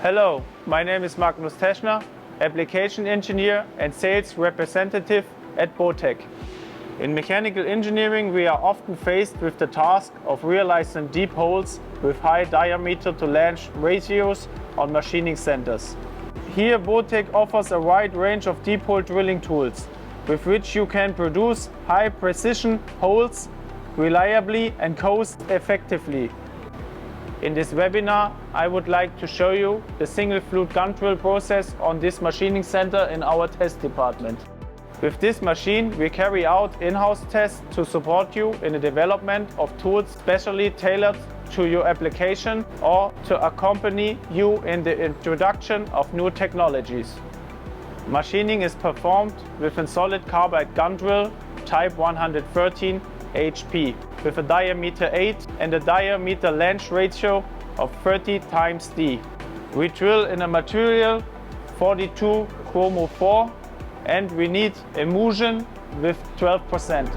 Hello, my name is Magnus Teschner, application engineer and sales representative at BOTEC. In mechanical engineering, we are often faced with the task of realizing deep holes with high diameter to length ratios on machining centers. Here, BOTEC offers a wide range of deep hole drilling tools, with which you can produce high precision holes reliably and cost effectively. In this webinar, I would like to show you the single flute gun drill process on this machining center in our test department. With this machine, we carry out in-house tests to support you in the development of tools specially tailored to your application or to accompany you in the introduction of new technologies. Machining is performed with a solid carbide gun drill type 113 HP with a diameter 8 and a diameter length ratio of 30 times D. We drill in a material 42 chromo 4 and we need emulsion with 12%.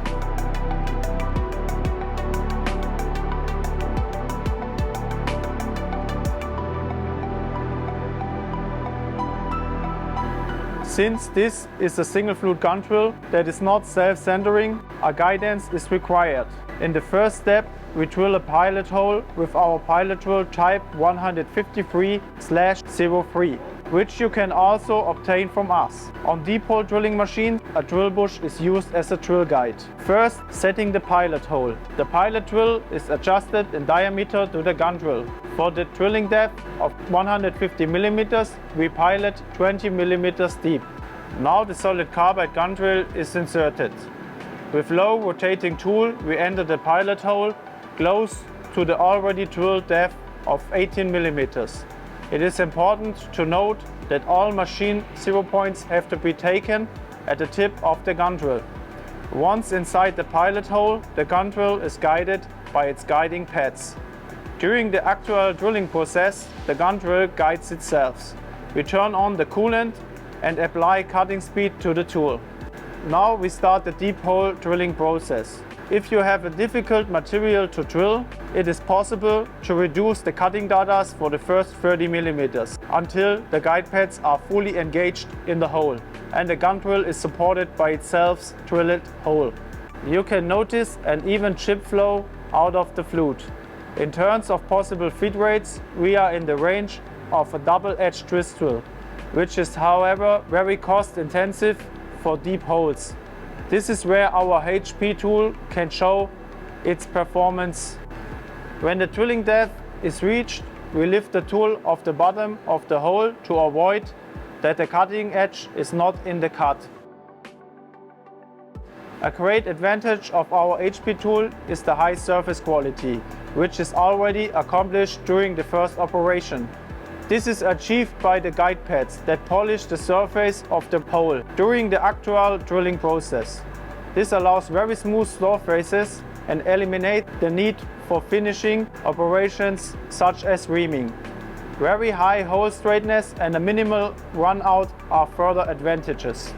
Since this is a single flute gun drill that is not self-centering, a guidance is required. In the first step, we drill a pilot hole with our pilot drill type 153/03, which you can also obtain from us. On deep hole drilling machines, a drill bush is used as a drill guide. First, setting the pilot hole. The pilot drill is adjusted in diameter to the gun drill. For the drilling depth of 150 mm, we pilot 20 mm deep. Now the solid carbide gun drill is inserted. With low rotating tool, we enter the pilot hole close to the already drilled depth of 18 mm. It is important to note that all machine 0 points have to be taken at the tip of the gun drill. Once inside the pilot hole, the gun drill is guided by its guiding pads. During the actual drilling process, the gun drill guides itself. We turn on the coolant and apply cutting speed to the tool. Now we start the deep hole drilling process. If you have a difficult material to drill, it is possible to reduce the cutting datas for the first 30 mm until the guide pads are fully engaged in the hole and the gun drill is supported by itself drilled hole. You can notice an even chip flow out of the flute. In terms of possible feed rates, we are in the range of a double-edged twist drill, which is however very cost intensive for deep holes. This is where our HP tool can show its performance. When the drilling depth is reached, we lift the tool off the bottom of the hole to avoid that the cutting edge is not in the cut. A great advantage of our HP tool is the high surface quality, which is already accomplished during the first operation. This is achieved by the guide pads that polish the surface of the hole during the actual drilling process. This allows very smooth surfaces and eliminates the need for finishing operations such as reaming. Very high hole straightness and a minimal run out are further advantages.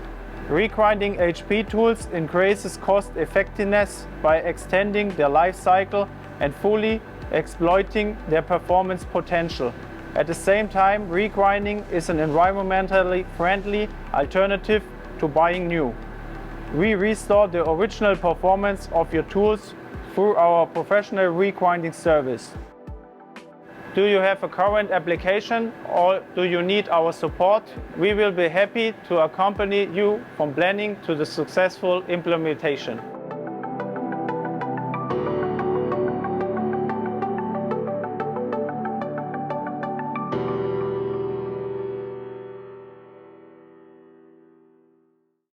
Regrinding HP tools increases cost effectiveness by extending their life cycle and fully exploiting their performance potential. At the same time, regrinding is an environmentally friendly alternative to buying new. We restore the original performance of your tools through our professional regrinding service. Do you have a current application or do you need our support? We will be happy to accompany you from planning to the successful implementation.